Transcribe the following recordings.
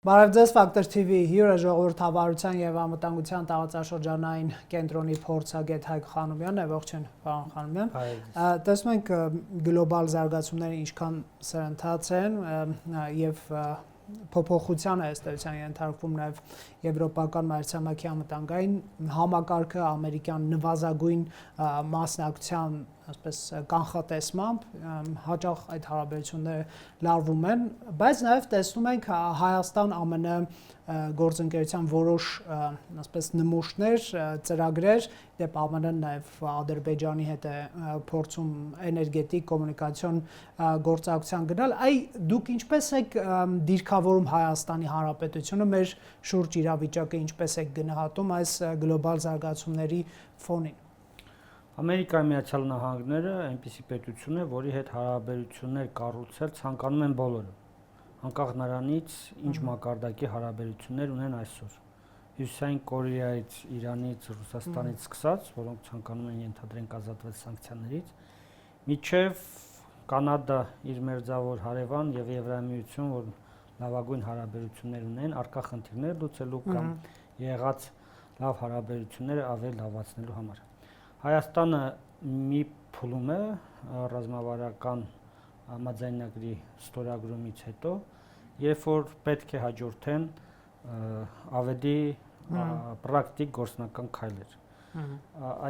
Բարև ձեզ Factor TV հյուրը ժողովրդավարության եւ անվտանգության տարածաշրջանային կենտրոնի փորձագետ Հայկ Խանոմյանն է, ողջույն պարոն Խանոմյան։ Տեսնում ենք գլոբալ զարգացումները ինչքան սրընթաց են եւ փոփոխության է ըստեյության ենթարկվում նաեւ եվրոպական մայրցամաքի անվտանգային համակարգը ամերիկյան նվազագույն մասնակցության այսպես կանխատեսմամբ հաճախ այդ հարաբերությունները լարվում են, բայց նաև տեսնում ենք Հայաստան ԱՄՆ գործընկերության որոշ այսպես նմուշներ, ծրագրեր, դեպ ԱՄՆ-ն նաև Ադրբեջանի հետ է փորձում էներգետիկ կոմունիկացիոն գործակցության գնալ, դուք ինչպես եք դիրքավորում Հայաստանի Հանրապետությունը մեր շուրջ իրավիճակը ինչպես եք գնահատում այս գլոբալ զարգացումների ֆոնին։ Ամերիկայի Միացյալ Նահանգները այնպիսի պետություն է, որի հետ հարաբերություններ կառուցել ցանկանում են բոլորը, անկախ նրանից, ինչ մակարդակի հարաբերություններ ունեն այսօր։ Հյուսիսային Կորեայից, Իրանից, Ռուսաստանից սկսած, որոնք ցանկանում են ենթադրենք ազատվել սանկցիաներից, մինչև Կանադա իր մերձավոր հարևան եւ Եվրամիություն, որ լավագույն հարաբերություններ ունեն, առկա խնդիրներ լուծելու կամ եղած լավ հարաբերությունները ավելի լավացնելու համար։ Հայաստանը մի փուլում է ռազմավարական համաձայնագրի ստորագրումից հետո, երբ որ պետք է հաջորդեն ավելի պրակտիկ գործնական քայլեր։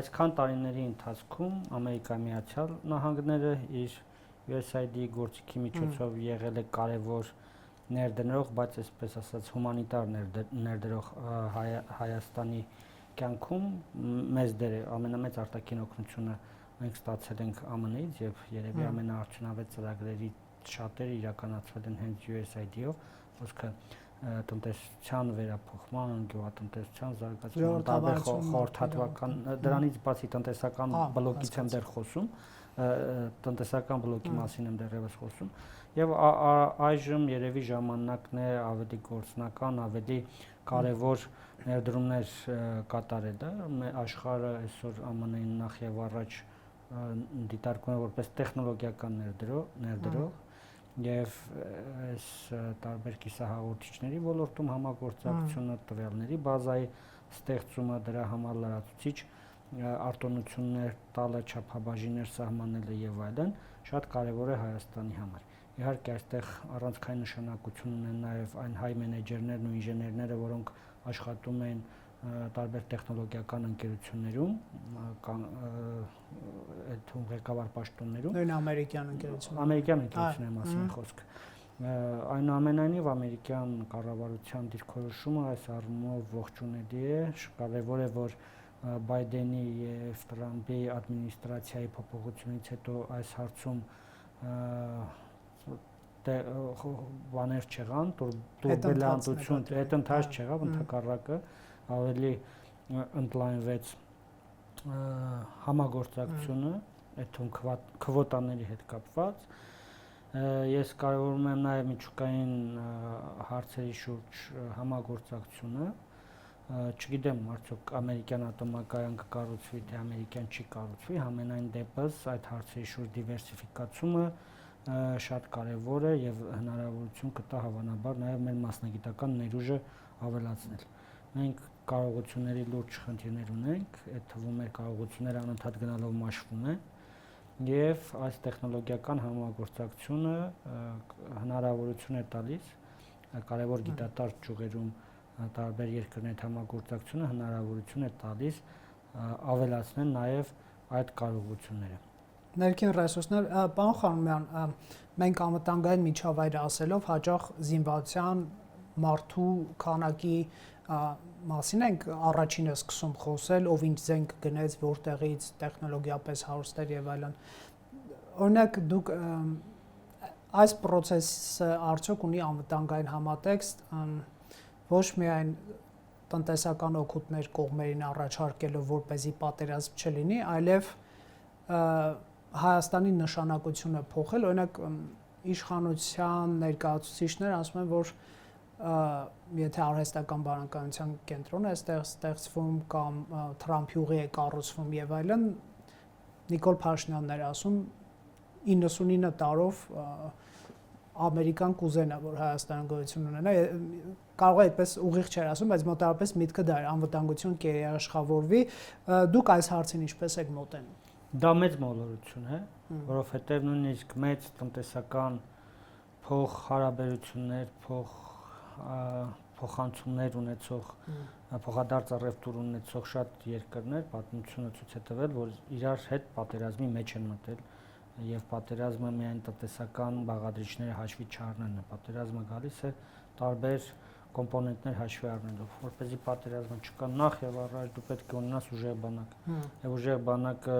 Այսքան տարիների ընթացքում Ամերիկայի Միացյալ Նահանգները իր USAID գործիքի միջոցով եղել է կարևոր ներդրող, բայց այսպես ասած հումանիտար ներդրող Հայաստանի կյանքում մեծ դեր է, ամենամեծ արտաքին օգնությունը մենք ստացել ենք ԱՄՆ-ից եւ երևի ամենաարդյունավետ ծրագրերի շատերը իրականացվել են հենց USAID-ով, ոսկե տնտեսության վերափոխման, գյուղատնտեսության զարգացման, տարբեր խորհրդատվական, դրանից բացի տնտեսական բլոկից եմ դեռ խոսում, տնտեսական բլոկի մասին եմ դեռևս խոսում, եւ այժմ երևի ժամանակն է ավելի գործնական, ավելի կարևոր ներդրումներ կատարելը, աշխարհը այսօր ԱՄՆ-ին նախ եւ առաջ դիտարկում է որպես տեխնոլոգիական ներդրող եւ այս տարբեր կիսահաղորդիչների ոլորտում համագործակցությունը, տվյալների բազայի ստեղծումը, դրա համար լրացուցիչ արտոնություններ տալը, չափաբաժիններ սահմանելը եւ այլն շատ կարեւոր է Հայաստանի համար։ Իհարկե այստեղ առանցքային նշանակություն ունեն նաեւ այն հայ մենեջերներն ու ինժեներները, որոնք աշխատում են տարբեր տեխնոլոգիական ընկերություններում, այդ ղեկավար պաշտոններում։ Նույն ամերիկյան ընկերություններում։ Ամերիկյան ընկերությունների մասին խոսքը։ Այնուամենայնիվ ամերիկյան կառավարության դիրքորոշումը այս առումով ողջունելի է, կարևոր է, որ Բայդենի եւ Տրամփի ադմինիստրացիայի փոփոխությունից հետո այս հարցում բաներ չեղան, տուրբուլենտություն, հետընթաց չեղավ, ընդհակառակը ավելի ընդլայնվեց համագործակցությունը, այդ թվում քվոտաների հետ կապված։ Ես կարևորում եմ նաև միջուկային հարցերի շուրջ համագործակցությունը, չգիտեմ արդյոք ամերիկյան ատոմակայան կկառուցվի, թե ամերիկյան չի կառուցվի, համենայն դեպս այդ հարցերի շուրջ դիվերսիֆիկացումը շատ կարևոր է եւ հնարավորություն կտա հավանաբար նաեւ մեր մասնագիտական ներուժը ավելացնել։ Մենք կարողությունների լուրջ խնդիրներ ունենք, այդ թվում մեր կարողությունները անընդհատ գնալով մաշվում են եւ այս տեխնոլոգիական համագործակցությունը հնարավորություն է տալիս կարևոր գիտատար ճյուղերում տարբեր երկրների համագործակցությունը հնարավորություն է տալիս ավելացնել նաեւ այդ կարողությունները։ Ներքին ռեսուրսներ, պարոն Խանոմյան, մենք անվտանգային միջավայրը ասելով հաճախ զինվորության մարդու քանակի մասին ենք առաջինը սկսում խոսել, ով ինչ զենք գնեց, որտեղից, տեխնոլոգիապես հարուստ էր եւ այլն։ Օրինակ դուք այս process-ը արդյոք ունի անվտանգային համատեքստ, ոչ միայն տնտեսական օգուտներ կողմերին առաջարկելով, որպեսզի պատերազմ չլինի, այլև Հայաստանի նշանակությունը փոխել, օրինակ իշխանության ներկայացուցիչներ ասում են, որ եթե արհեստական բանականության կենտրոն է ստեղծվում կամ Թրամփյուղի է կառուցվում եւ այլն, Նիկոլ Փաշինյանն էր ասում 99 տարով Ամերիկան կուզենա, որ Հայաստանը գոյություն ունենա, կարող է այդպես ուղիղ չէր ասում, բայց մոտավորապես միտքը դա էր, անվտանգություն կերաշխավորվի, դուք այս հարցին ինչպես եք մոտենում։ Դա մեծ մոլորություն է, որովհետև նույնիսկ մեծ տնտեսական փոխհարաբերություններ, փոխանցումներ ունեցող, փոխադարձ առևտուր ունեցող շատ երկրներ պատմությունը ցույց է տվել, որ իրար հետ պատերազմի մեջ են մտել եւ պատերազմը միայն տնտեսական բաղադրիչները հաշվի չառնելն է, պատերազմը գալիս է տարբեր կոմպոնենտներ հաշվի առնելով, որպեսզի պատերազմը չկա նախ եւ առաջ դու պետք է ունենաս ուժեղ բանակ։ Եվ ուժեղ բանակը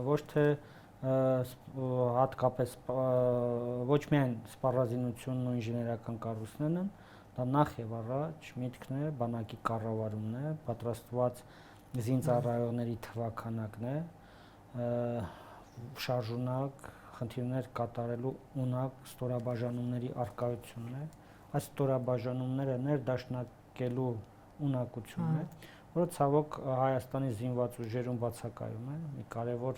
ոչ թե հատկապես ոչ միայն սպառազինությունն ու ինժեներական կառույցներն են, դա նախ եւ առաջ միտքն է, բանակի կառավարումն է, պատրաստված զինծառայողների թվաքանակն է, շարժունակ խնդիրներ կատարելու ունակ ստորաբաժանումների առկայությունն է, այս ստորաբաժանումները ներդաշնակելու ունակությունն է, որը ցավոք Հայաստանի զինված ուժերում բացակայում է, մի կարևոր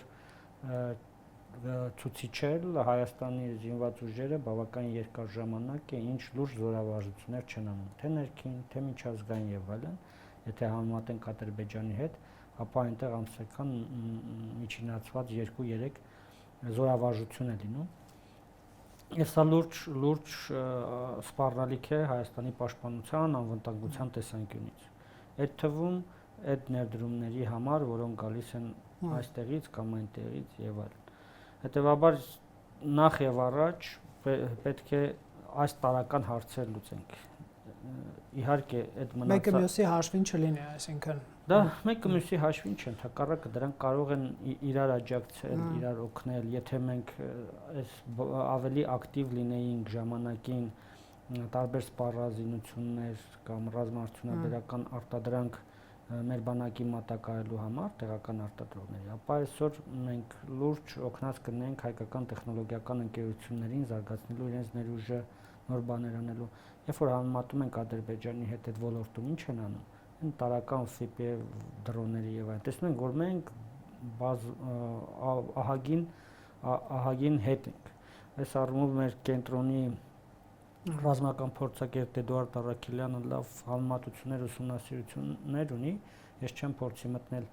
ցուցիչ է Հայաստանի զինված ուժերը բավական երկար ժամանակ է ինչ լուրջ զորավարժություններ չեն անում, թե ներքին, թե միջազգային եւ այլն, եթե համեմատենք Ադրբեջանի հետ, ապա այնտեղ ամսական միջինացված 2-3 զորավարժություն է լինում։ Եվ սա լուրջ սպառնալիք է Հայաստանի պաշտպանության, անվտանգության տեսանկյունից։ Այդ թվում այդ ներդրումների համար, որոնք գալիս են այստեղից կամ այնտեղից եւ այլն։ Հետևաբար նախ եւ առաջ պետք է այս տարական հարցեր լուծենք։ Իհարկե այդ մնացած մեկը մյուսի հաշվին չլինի, այսինքն դա մեկը մյուսի հաշվին չեն, հակառակը դրանք կարող են իրար աջակցել, իրար օգնել, եթե մենք այս ավելի ակտիվ լինեինք ժամանակին տարբեր սպառազինություններ կամ ռազմաարդյունաբերական արտադրանք մեր բանակի մատակարարելու համար տեղական արտադրողների, ապա այսօր մենք լուրջ օգնած կլինենք հայկական տեխնոլոգիական ընկերություններին զարգացնելու իրենց ներուժը, նոր բաներ անելու։ Երբ որ համեմատում ենք Ադրբեջանի հետ այդ ոլորտում ինչ են անում, այն տարական FPV դրոնների եւ այլն, տեսնում ենք, որ մենք ահագին հետ ենք։ Այս առումով մեր կենտրոնի ռազմական փորձագետ Էդուարդ Առաքելյանը լավ համեմատություններ ուսումնասիրություններ ունի, ես չեմ փորձի մտնել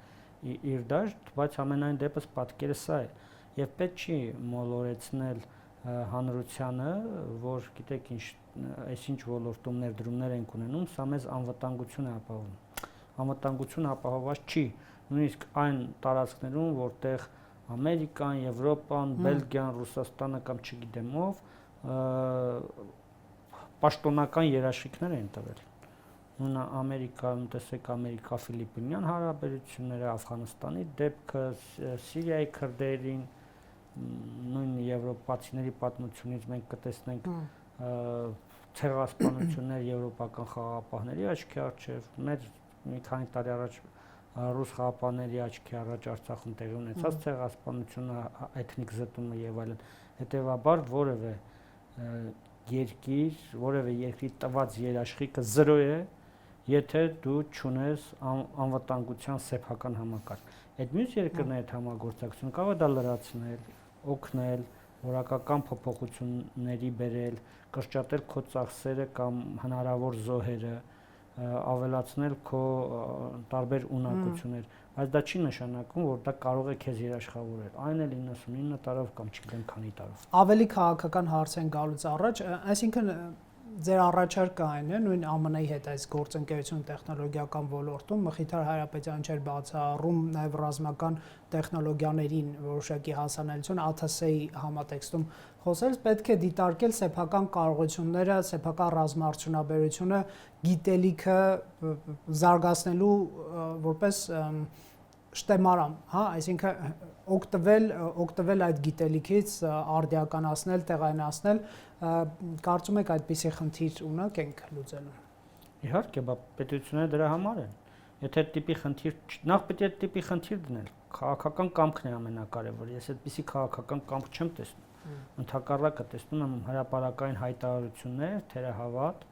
իր դաշտ, բայց ամենայն դեպս պատկերը սա է, եւ պետք չի մոլորեցնել հանրությանը, որ գիտեք ինչ, այսինչ ոլորտում ներդրումներ ենք ունենում, սա մեզ անվտանգություն է ապահովում։ Անվտանգություն ապահովված չի, նույնիսկ այն տարածքներում, որտեղ Ամերիկան, Եվրոպան, Բելգիան, Ռուսաստանը կամ չգիտեմ ով պաշտոնական երաշխիքներ են տվել։ Նույն Ամերիկայում տեսեք Ամերիկա-Ֆիլիպինյան հարաբերությունները, Աֆղանստանի դեպքը, Սիրիայի քրդերին, նույն եվրոպացիների պատմությունից մենք կտեսնենք ցեղասպանություններ եվրոպական խաղաղապահների աչքի առջև, մեր մի քանի տարի առաջ ռուս խաղաղապահների աչքի առաջ Արցախում տեղի ունեցած ցեղասպանությունը, էթնիկ զտումը եւ այլն, հետեւաբար որևէ երկիր, որևէ երկրի տված երաշխիքը 0 է, եթե դու չունես անվտանգության սեփական համակարգ։ Այդ մյուս երկրների հետ համագործակցություն կարող է դա լրացնել, օգնել, որակական փոփոխությունների բերել, կրճատել քո ծախսերը կամ հնարավոր զոհերը, ավելացնել քո տարբեր ունակություններ, բայց դա չի նշանակում, որ դա կարող է քեզ երաշխավորել, այն էլ 99 տարով կամ չգիտեմ քանի տարով։ Ավելի քաղաքական հարց են գալուց առաջ, այսինքն ձեր առաջարկը այն է, նույն ԱՄՆ-ի հետ այս գործընկերություն տեխնոլոգիական ոլորտում Մխիթար Հայրապետյանը չէր բացառում նաև ռազմական տեխնոլոգիաներին որոշակի հասանելիություն ԱԹՍ-ի համատեքստում խոսելս, պետք է դիտարկել սեփական կարողությունները, սեփական ռազմաարդյունաբերությունը, գիտելիքը զարգացնելու որպես շտեմարան, հա, այսինքն օգտվել այդ գիտելիքից, արդիականացնել, տեղայնացնել, կարծում եք այդպիսի խնդիր ունակ ենք լուծելու։ Իհարկե, պետությունները դրա համար են։ Եթե այդ տիպի խնդիր, նախ պետք է այդ տիպի խնդիր դնել, քաղաքական կամքն է ամենակարևորը։ Ես այդպիսի քաղաքական կամք չեմ տեսնում։ Ընդհակառակը տեսնում եմ հրապարակային հայտարարություններ, թերահավատ,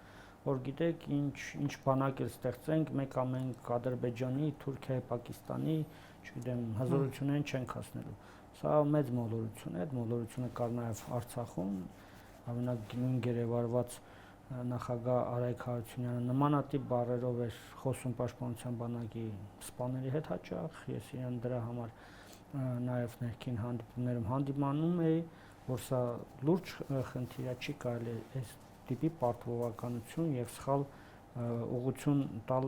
որ գիտեք, ինչ բանակ էլ ստեղծենք, մեկ ամենք Ադրբեջանի, Թուրքիայի, Պակիստանի, չգիտեմ, հզորություններին չենք հասնելու։ Սա մեծ մոլորություն է, այդ մոլորությունը կար նաև Արցախում, ամենագին գերեվարված նախագահ Արայք Հարությունյանը նմանատիպ բառերով էր խոսում Պաշտպանության բանակի սպաների հետ հաճախ, ես իրեն դրա համար նաև ներքին հանդիպումներում հանդիմանում էի, որ սա լուրջ խնդիր է, չի կարելի այս տիպի պարտվողականություն եւ սխալ ուղղություն տալ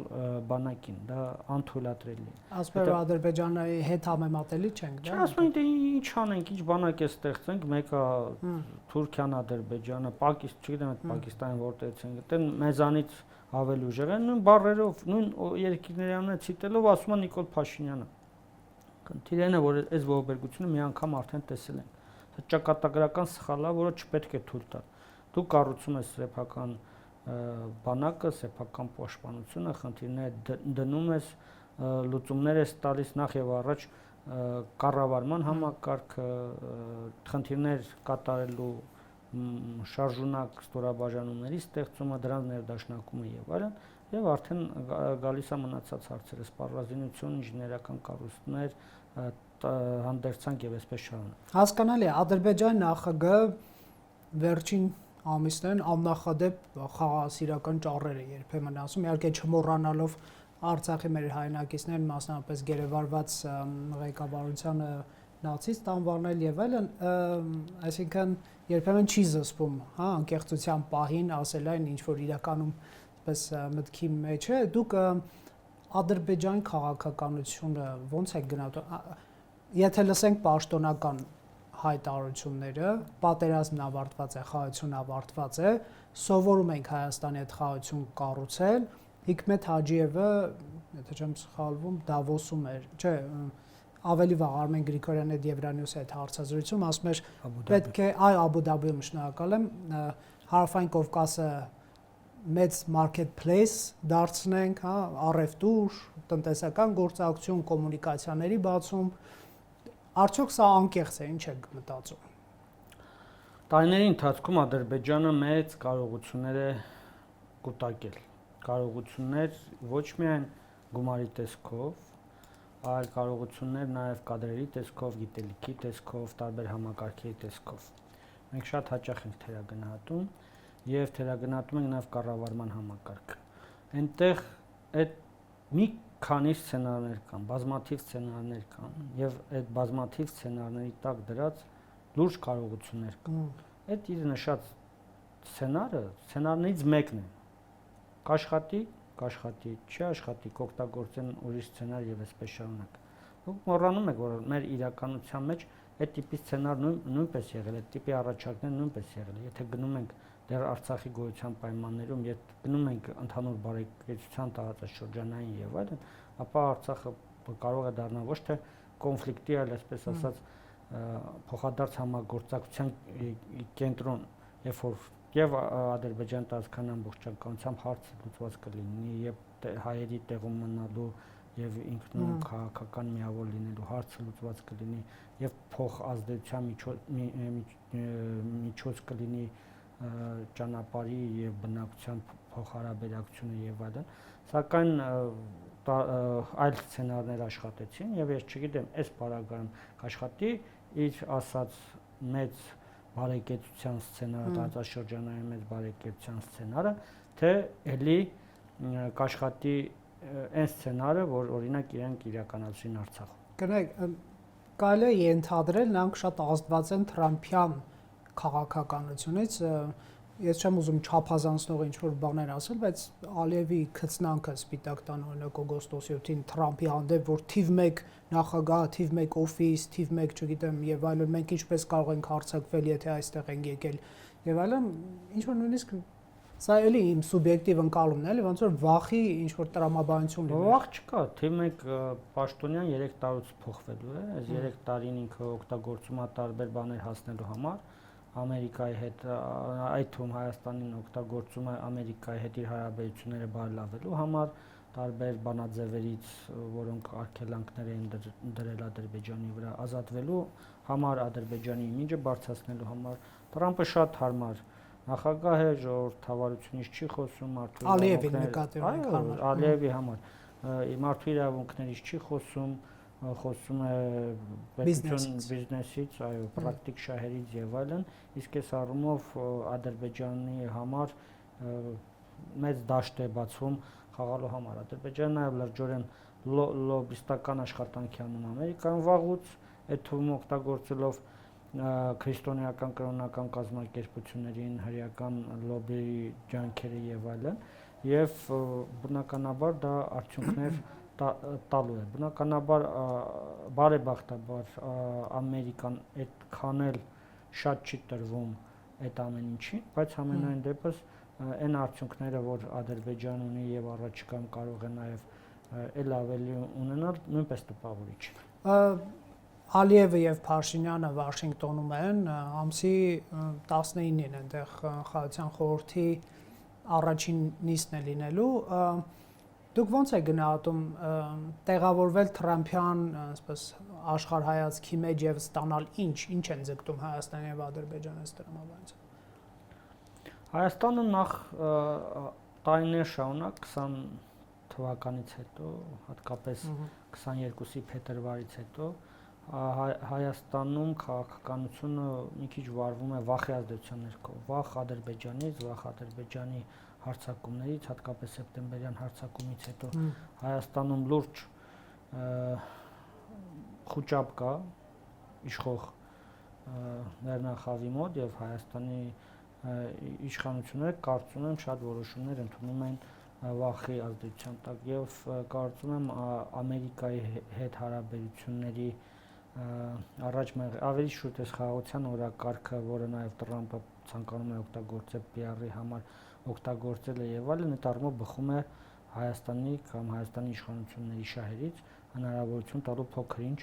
բանակին, դա անթույլատրելի է։ Ասում եմ Ադրբեջանի հետ համեմատելի չենք, դա։ Ասում եմ, դե ինչ անենք, ինչ բանակ է ստեղծենք, մեկը Թուրքիան, Ադրբեջանը, չգիտեմ այդ Պակիստանը որտեղից են գտել, մեզանից ավելի ուժեղ են, նույն բառերով, նույն երկիրների անունը ցիտելով ասում է Նիկոլ Փաշինյանը։ Խնդիրն է, որ այս ողբերգությունը մի անգամ արդեն տեսել ենք։ Դա ճակատագրական սխալ է, որը չպետք է թույլ տալ։ Դու կառուցում ես սեփական բանակը, սեփական պաշտպանությունը, խնդիրները դնում ես, լուծումներ ես տալիս նախ եւ առաջ կառավարման համակարգը, խնդիրներ կատարելու շարժունակ ստորաբաժանումների ստեղծումը, դրանց ներդաշնակումը եւ այլն, եւ արդեն գալիս է մնացած հարցերը, սպառազինություն, ինժեներական կառույցներ, հանդերձանք եւ այսպես շարունակ։ Հասկանալի է, Ադրբեջանի նախագահը վերջին ամիսներն աննախադեպ խաղաղասիրական ճառեր է երբեմն ասում, իհարկե չմոռանալով Արցախի մեր հայրենակիցներն մասնավորապես գերեվարված ղեկավարությանը նացիստ անվանել եւ այլն, այսինքն երբեմն չի զսպում, հա, անկեղծության պահին ասել այն ինչ որ իրականում այսպես մտքի մեջ է, դուք Ադրբեջանի քաղաքականությունը ո՞նց եք գնահատում, եթե լսենք պաշտոնական հայտարարությունները, պատերազմն ավարտված է, խաղաղությունն ավարտված է, սովորում ենք Հայաստանի հետ խաղաղություն կառուցել, Հիկմետ Հաջիևը, եթե չեմ սխալվում, Դավոսում էր, չէ, ավելի վաղ Արմեն Գրիգորյանի հետ Եվրանյուսի հետ հարցազրույցում ասում էր, պետք է Աբու Դաբիում շնորհակալ եմ, Հարավային Կովկասը մեծ marketplace դարձնենք, հա, առևտուր, տնտեսական գործակցություն, կոմունիկացիաների բացում, արդյոք սա անկեղծ է, ինչ եք մտածում։ Տարիների ընթացքում Ադրբեջանը մեծ կարողություններ է կուտակել, կարողություններ ոչ միայն գումարի տեսքով, այլ կարողություններ նաև կադրերի տեսքով, գիտելիքի տեսքով, տարբեր համակարգերի տեսքով։ Մենք շատ հաճախ ենք թերագնահատում եւ թերագնահատում ենք նաև կառավարման համակարգը։ Այնտեղ այդ մի քանի սցենարներ կան, բազմաթիվ սցենարներ կան եւ այդ բազմաթիվ սցենարների տակ դրած լուրջ կարողություններ կան։ Այդ իր նշած սցենարներից մեկն է։ Կաշխատի, չի աշխատի, կօգտագործեն ուրիշ սցենար եւ այսպես շարունակ։ Դուք մոռանում եք, որ մեր իրականության մեջ այդ տիպի սցենար նույնպես եղել է, այդ տիպի առաջարկներ նույնպես եղել է։ Եթե գնում ենք դեռ Արցախի գոյության պայմաններում, երբ գնում ենք ընդհանուր բարեկեցության տարածաշրջանային եւ այլն, ապա Արցախը կարող է դառնալ ոչ թե կոնֆլիկտի, այլ այսպես ասած փոխադարձ համագործակցության կենտրոն, երբ որ եւ Ադրբեջան տարածքային ամբողջականությամբ հարցը լուծված կլինի, եւ հայերի տեղում մնալու եւ ինքնուրույն քաղաքական միավոր լինելու հարցը լուծված կլինի, եւ փոխազդեցության միջոց կլինի ճանապարհի եւ բնակության փոխհարաբերակցությունը եւ այլն, սակայն այլ սցենարներ աշխատեցին եւ ես չգիտեմ, այս պարագայում կաշխատի իր ասած մեծ բարեկեցության սցենարը, տարածաշրջանային մեծ բարեկեցության սցենարը, թե ելի կաշխատի այն սցենարը, որ օրինակ իրենք իրականացրին Արցախում։ Գնայք, կարելի է ենթադրել, նրանք շատ ազդված են Թրամփյան քաղաքականությունից, ես չեմ ուզում չափազանցնող ինչ-որ բաներ ասել, բայց Ալիևի քծնանքը Սպիտակ տան օրինակ օգոստոսի 7-ին Թրամփի հանդեպ, որ թիվ 1 նախագահ, թիվ 1 օֆիս, թիվ 1, չգիտեմ, եւ այլն, մենք ինչպես կարող ենք հարձակվել, եթե այստեղ ենք եկել, եւ այլն, ինչ-որ նույնիսկ սա էլի իմ սուբյեկտիվ ընկալումն է, էլի ոնց որ վախի ինչ-որ տրամաբանություն լինի։ Վախ չկա, թիվ 1 պաշտոնյան 3 տարուց փոխվելու է, այս 3 տարին ինքը օգտագործում է տարբեր բաներ հասնելու համար, Ամերիկայի հետ, այդ թվում Հայաստանին օգտագործում է Ամերիկայի հետ իր հարաբերությունները բարելավելու համար, տարբեր բանաձևերից, որոնք արգելանքներ էին դրել Ադրբեջանի վրա, ազատվելու համար, Ադրբեջանի իմիջը բարձրացնելու համար, Թրամփը շատ հարմար նախագահ է, ժողովրդավարությունից չի խոսում, Ալիևի նկատի ունենք հարմար, Ալիևի համար, մարդու իրավունքներից չի խոսում, խոսում է բիզնեսից, այո, պրակտիկ շահերից եւ այլն, իսկ այս առումով Ադրբեջանի համար մեծ դաշտ է բացվում խաղալու համար։ Ադրբեջանը նաեւ լրջորեն լոբիստական աշխատանքի անում Ամերիկայում վաղուց, այդ թվում օգտագործելով քրիստոնեական կրոնական կազմակերպություններին, հրեական լոբիի ջանքերը եւ այլն, եւ բնականաբար դա արդյունքներ տալու է։ Բնականաբար բարեբախտաբար Ամերիկան այդքան էլ շատ չի տրվում այդ ամեն ինչին, բայց ամենայն դեպս այն արդյունքները, որ Ադրբեջանն ունի եւ առաջիկայում կարող է նաեւ էլ ավելի ունենալ, նույնպես տպավորիչ է։ Ալիևը եւ Փաշինյանը Վաշինգտոնում են, ամսի 19-ին այնտեղ խաղաղության խորհրդի առաջին նիստն է լինելու։ Դուք ո՞նց եք գնահատում տեղավորվել Թրամփյան, ասես աշխարհայացքի մեջ եւ ստանալ ինչ են ձգտում Հայաստանը եւ Ադրբեջանը ըստ դրամաբանից։ Հայաստանը նախ տարիներ շարունակ 20 թվականից հետո, հատկապես 22-ի փետրվարից հետո Հայաստանում քաղաքականությունը մի քիչ վարվում է վախի ազդեցության ներքո, վախ Ադրբեջանից, վախ Ադրբեջանի հարձակումներից, հատկապես սեպտեմբերյան հարձակումից հետո Հայաստանում լուրջ խոճապ կա իշխող վերնախավի մոտ եւ Հայաստանի իշխանությունները կարծում եմ շատ որոշումներ ընդունում են վախի ազդեցության տակ եւ կարծում եմ Ամերիկայի հետ հարաբերությունների առաջ ավելի շուտ է խաղաղության օրակարգը, որը նաեւ Տրամփը ցանկանում է օգտագործել PR-ի համար, օգտագործել է եւ այլն, այդ առումով բխում է Հայաստանի կամ Հայաստանի իշխանությունների շահերից հնարավորություն տալու փոքր-ինչ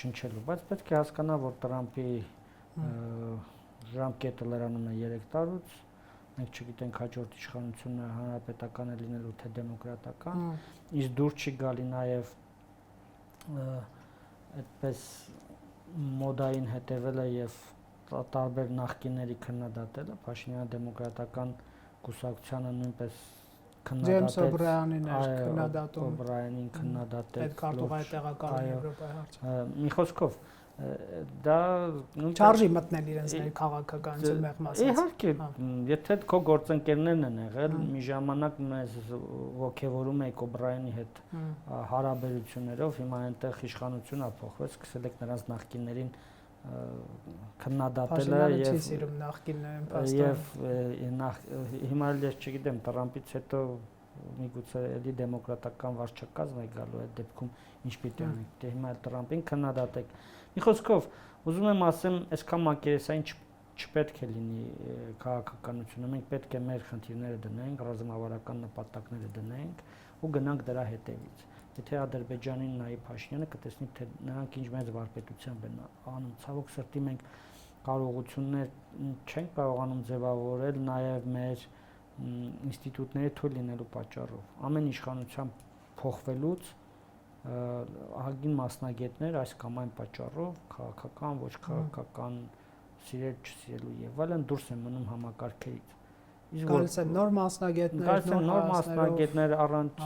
շնչելու, բայց պետք է հասկանալ, որ Տրամփի ժամկետը լրանում է 3 տարուց, մենք չգիտենք հաջորդ իշխանությունը հանրապետական է լինելու թե դեմոկրատական, իսկ դուր չի գալի նաեւ այդպես մոդային հետևելը եւ տարբեր նախկինների քննադատելը, Փաշինյանը դեմոկրատական կուսակցությանը նույնպես քննադատեց, Օբրայանին էր քննադատում, Օբրայանին քննադատեց, այդ քարտուղայի տեղակալն Եվրոպայի հարցը։ Մի խոսքով դա չարժի մտնել իրենց քաղաքականության մեղմասից։ Իհարկե, եթե քո գործընկերներն են եղել, մի ժամանակ մեզ ողջևորում եք Օբրայանի հետ հարաբերություններով, հիմա այնտեղ իշխանությունը փոխվեց, սկսել եք նրանց նախկիններին քննադատելը եւ հիմա ես չգիտեմ, Տրամփից հետո միգուցե էլի դեմոկրատական վարչակազմ է գալու այդ դեպքում ինչ պիտի անենք, դե հիմա Տրամփին քննադատեք։ Մի խոսքով, ուզում եմ ասեմ, այսքան մակերեսային չպետք է լինի քաղաքականությունը, մենք պետք է մեր խնդիրները դնենք, ռազմավարական նպատակները դնենք ու գնանք դրա հետևից։ Եթե Ադրբեջանին նայի Փաշինյանը կտեսնի, թե նրանք ինչ մեծ վարպետությամբ են անում, ցավոք սրտի մենք կարողություններ չենք կարողանում ձևավորել նաև մեր ինստիտուտների թույլ լինելու պատճառով։ Ամեն իշխանության փոխվելուց ահագին մասնագետներ այս կամ այն պատճառով քաղաքական, ոչ քաղաքական, սիրել, չսիրելու եւ այլն դուրս են մնում համակարգերից։ Գալիս են նոր մասնագետներ, առանց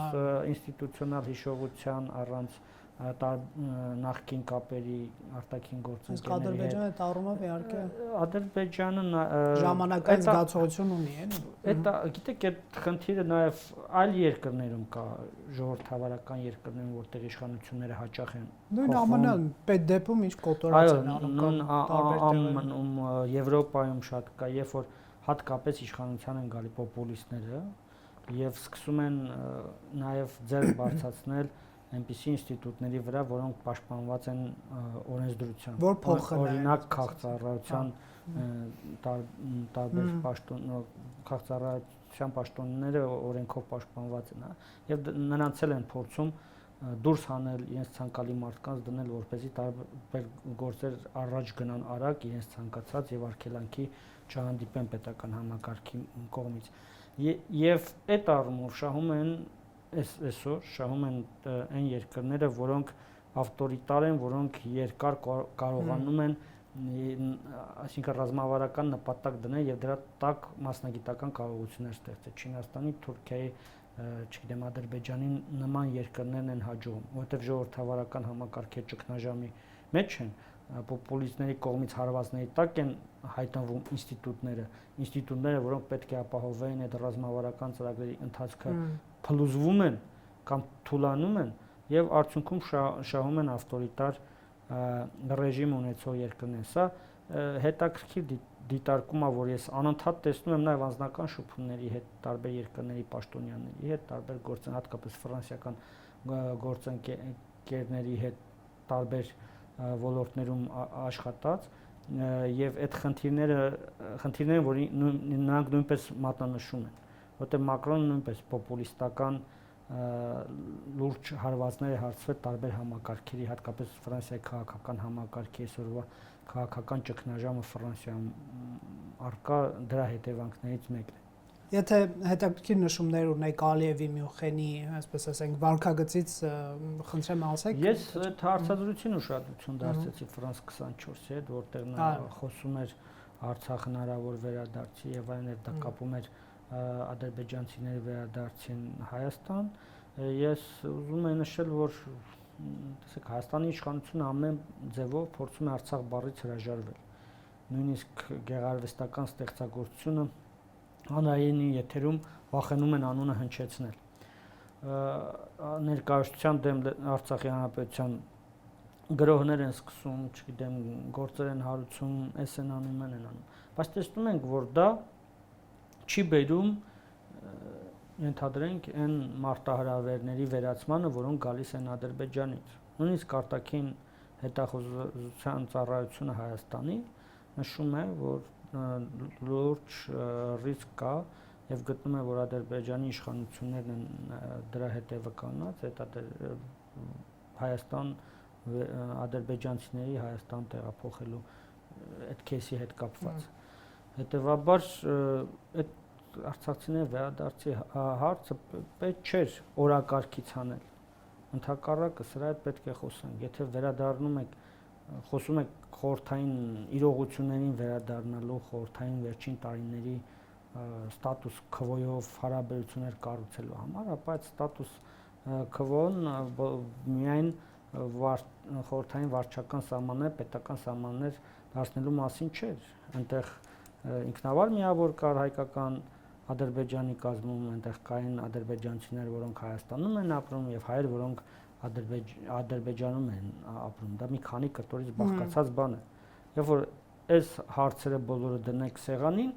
ինստիտուցիոնալ հիշողության, առանց նախկին կապերի արտաքին գործընկերների հետ։ Ադրբեջանը տարումով իհարկե Ադրբեջանը ժամանակային զգացողություն ունի, էլի։ Գիտեք, այդ խնդիրը նաև այլ երկրներում կա, ժողովրդավարական երկրներում, որտեղ իշխանությունները հաճախ են։ Նույն ԱՄՆ-ն պետ դեպքում ինչ կոտորած են անում, Եվրոպայում շատ կա, երբ որ հատկապես իշխանության են գալի պոպուլիստները եւ սկսում են նաեւ ձեռք բարձրացնել այնպիսի ինստիտուտների վրա, որոնք պաշտպանված են օրենսդրությամբ, օրինակ քաղաքծառայության տարբեր քաղաքծառայության պաշտոնները օրենքով պաշտպանված են, եւ նրանց էլ են փորձում դուրս հանել իրենց ցանկալի մարդկանց, դնել որպեսզի տարբեր գործեր առաջ գնան արագ իրենց ցանկացած եւ արգելանքի չհանդիպեն պետական համակարգի կողմից։ Եվ այդ առումով շահում են այսօր շահում են այն երկրները, որոնք ավտորիտար են, որոնք երկար կարողանում են, այսինքն ռազմավարական նպատակ դնել եւ դրա տակ մասնագիտական կարողություններ ստեղծել։ Չինաստանի, Թուրքիայի, չգիտեմ, Ադրբեջանին նման երկրներն են հաջողում, որովհետև ժողովրդավարական համակարգի ճգնաժամի մեջ են, պոպուլիստների կողմից հարվածների տակ են հայտնվում ինստիտուտները, որոնք պետք է ապահովեն այդ ռազմավարական ծրագրերի ընթացքը, փլուզվում են կամ թուլանում են եւ արդյունքում շահում են ավտորիտար ռեժիմ ունեցող երկրներ։ Սա հետաքրքիր դիտարկում է, որ ես անընդհատ տեսնում եմ նաև անձնական շփումների հետ տարբեր երկրների պաշտոնյաների հետ, տարբեր հատկապես ֆրանսիական գործընկերների հետ տարբեր ոլորտներում աշխատած եւ այդ խնդիրները, որ նրանք նույնպես մատնանշում են, որտեղ Մակրոնը նույնպես պոպուլիստական լուրջ հարվածներ է հարցրել տարբեր համակարգերի, հատկապես Ֆրանսիայի քաղաքական համակարգի այսօրվա քաղաքական ճգնաժամը Ֆրանսիայում առկա դրա հետևանքներից մեկն է։ Եթե հետաքրքիր նշումներ ունեք Ալիևի Մյունխենի, այսպես ասենք, վարքագծից խնդրեմ ասեք։ Ես այդ հարցադրությունը ուշադրություն դարձեցի Ֆրանս 24-ի հետ, որտեղ նա խոսում էր Արցախ հնարավոր վերադարձի եւ այլն, դա կապում էր ադրբեջանցիների վերադարձին Հայաստան։ Ես ուզում եմ նշել, որ տեսեք, Հայաստանի իշխանությունը ամեն ձևով փորձում է Արցախ բառից հրաժարվել։ Նույնիսկ գեղարվեստական ստեղծագործությունը հանրայինի եթերում վախենում են անունը հնչեցնել։ Ներկայացության դեմ Արցախի հանրապետության գրողներ են սկսում, չգիտեմ, գործեր են հարուցում, էս են անում, են անում։ Բայց տեսնում ենք, որ դա չի բերում ենթադրենք այն մարտահրավերների վերացմանը, որոնք գալիս են Ադրբեջանից։ Նույնիսկ արտաքին հետախուզության ծառայությունը Հայաստանի նշում է, որ լուրջ ռիսկ կա եւ գտնում է, որ Ադրբեջանի իշխանություններն են դրա հետևը կանած, այդ Հայաստան ադրբեջանցիների Հայաստան տեղափոխելու այդ քեսի հետ կապված։ Հետևաբար այդ արցախցիների վերադարձի հարցը պետք չէր օրակարգից անել։ Ընդհակառակը սրա հետ պետք է խոսենք։ Եթե վերադառնում եք, խոսում եք խորհրդային իրողություններին վերադառնալու, խորհրդային վերջին տարիների ստատուս քվոյով հարաբերություններ կառուցելու համար, ապա այդ ստատուս քվոն միայն խորհրդային վարչական սահմաններ, պետական սահմաններ դարձնելու մասին չէր։ Այնտեղ ինքնավար միավոր կար հայկական Ադրբեջանի կազմում, այնտեղ կային ադրբեջանցիներ, որոնք Հայաստանում են ապրում եւ հայեր, որոնք Ադրբեջանում են ապրում։ Դա մի քանի կտորից բաղկացած բան է։ Երբ որ այս հարցերը բոլորը դնեք սեղանին,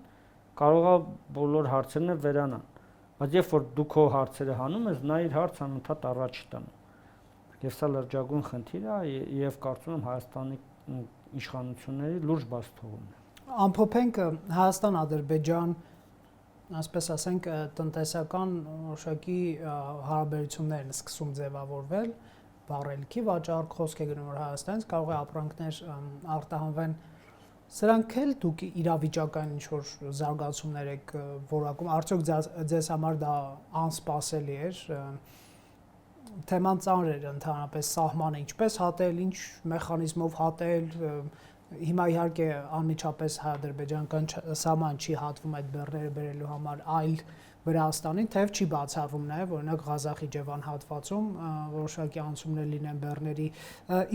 կարող է բոլոր հարցերն վերանան։ Բայց երբ որ դու քո հարցերը հանում ես, նա իր հարցը անընդհատ առաջ տանում։ Եվ սա լրջագույն խնդիր է եւ կարծում եմ Հայաստանի իշխանությունների լուրջ բացթողումն է։ Ամփոփենք Հայաստան-Ադրբեջան, ասպես ասենք, տնտեսական որոշակի հարաբերություններն սկսում ձևավորվել, վառելքի վաճառք, խոսք է գնում որ Հայաստանից կարող է ապրանքներ արտահանվեն։ Սրանք էլ դուք իրավիճակային ինչ-որ զարգացումներ եք որակում, արդյոք ձեզ համար դա անսպասելի էր։ Թեման ծանր էր ընդհանրապես սահմանը ինչպես հատել, ինչ մեխանիզմով հատել, հիմա իհարկե անմիջապես հայ-ադրբեջանական սահման չի հատվում այդ բեռները բերելու համար, այլ Վրաստանին, թեև չի բացառվում նաև օրինակ Ղազախի-Ջևան հատվածում որոշակի անցումներ լինեն բեռների,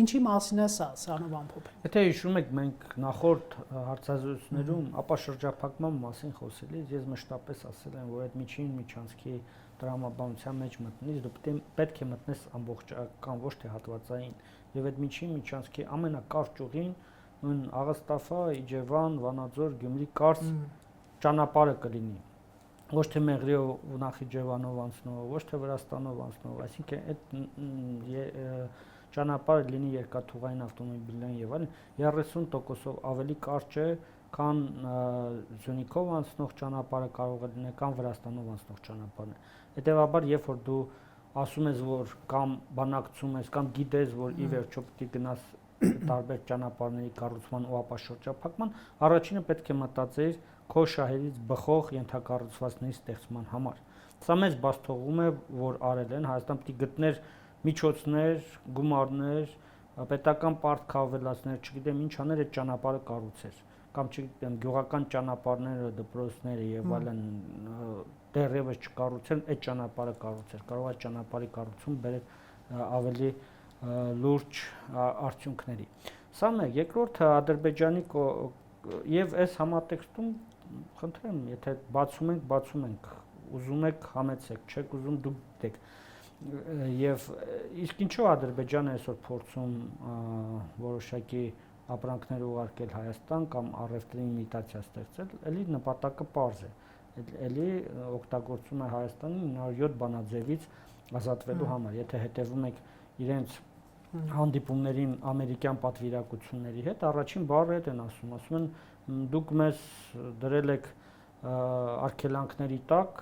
ինչի մասին է սրանով ամփոփել։ Եթե հիշում եք, մենք նախորդ հարցազրույցներում ապա շրջափակման մասին խոսելիս ես մշտապես ասել եմ, որ այդ միջին միջանցքի տրամաբանության մեջ մտնելիս դու պետք է մտնես ամբողջական, ոչ թե հատվածային, եւ այդ միջին միջանցքի ամենակարճ ուղին նույն Աղստաֆա, Իջևան, Վանաձոր, Գյումրի կարճ ճանապարհը կլինի։ Ոչ թե Մեղրիով ու Նախիջևանով անցնող, ոչ թե Վրաստանով անցնող, այսինքն այդ ճանապարհը լինի երկաթուղային ավտոմոբիլային եւ այլն 30%-ով ավելի կարճ է, քան Զյունիքով անցնող ճանապարհը կարող է լինել, կամ Վրաստանով անցնող ճանապարհն է։ Հետևաբար, երբ որ դու ասում ես, որ կամ բանակցում ես, կամ գիտես, որ ի վերջո պիտի գնաս տարբեր ճանապարհների կառուցման ու ապա շրջափակման, առաջինը պետք է մտածեիր քո շահերից բխող ենթակառուցվածքների ստեղծման համար։ Սա մեծ բաց թողում է, որ արել են, Հայաստան պիտի գտներ միջոցներ, գումարներ, պետական պարտք ավելացներ, չգիտեմ ինչ աներ այդ ճանապարհը կառուցեր, կամ չգիտեմ գյուղական ճանապարհները, դպրոցները եւ այլն դեռևս չկառուցել, այդ ճանապարհը կառուցել, կարող է ճանապարհի կառուցում բերել ավելի լուրջ արդյունքների։ Սա մեկ, երկրորդը Ադրբեջանի եւ այս համատեքստում խնդրեմ, եթե բացում ենք, ուզում եք համեցեք, չեք ուզում դուք դեք։ Եվ իսկ ինչու Ադրբեջանը այսօր փորձում որոշակի ապրանքներ ուղարկել Հայաստան կամ առևտրի իմիտացիա ստեղծել, էլի նպատակը պարզ է։ Էլի օգտագործում է Հայաստանի 907 բանաձևից ազատվելու համար։ Եթե հետևում եք իրենց հանդիպումներին ամերիկյան պատվիրակությունների հետ, առաջին բառը այդ են ասում են դուք մեզ դրել եք արգելանքների տակ,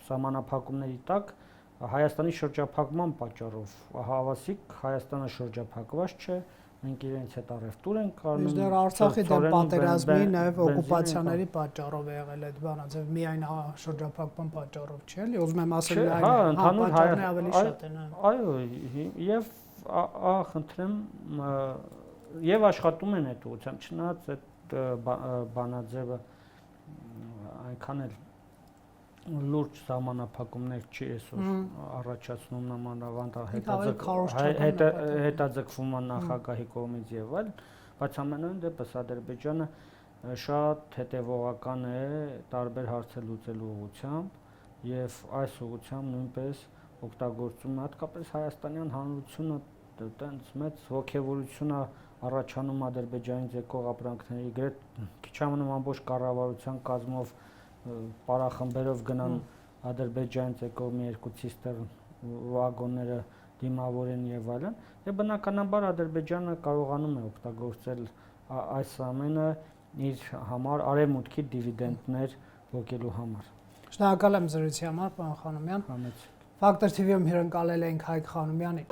սահմանափակումների տակ Հայաստանի շրջափակման պատճառով, հավասիկ Հայաստանը շրջափակված չէ, մենք իրենց հետ առևտուր ենք անում։ Իսկ դեռ Արցախի դեմ պատերազմի նաև օկուպացիաների պատճառով է եղել այդ բանաձև, միայն շրջափակման պատճառով չէ՞ էլի, ուզում եմ ասել միայն պատճառները ավելի շատ են։ Այո, եւ խնդրեմ եւ աշխատում են այդ ուղղությամբ, չնայած այդ բանաձևը այնքան էլ լուրջ սահմանափակումներ չի այսօր առաջացնում նամանավանդ հետաձգվում նախագահի կողմից եւ այլ, բայց ամենայն դեպս Ադրբեջանը շատ հետևողական է տարբեր հարցեր լուծելու ուղղությամբ եւ այս ուղղությամբ նույնպես օգտագործում է հատկապես հայաստանյան հանրությունը տենց մեծ ողջավորություն է առաջանում Ադրբեջանից եկող ապրանքների գրեթե քիչ ամնում ամբողջ կառավարության կազմով պարախմբերով գնան Ադրբեջանից եկող մի երկու ցիստեռն վագոնները դիմավորեն եւ այլն, եւ բնականաբար Ադրբեջանը կարողանում է օգտագործել այս ամենը իր համար արևմուտքի դիվիդենդներ ողջելու համար։ Շնորհակալ եմ զրույցի համար, պարոն Խանոմյան։ Ֆակտոր TV-ում հյուրընկալել ենք Հայկ Խանոմյանին։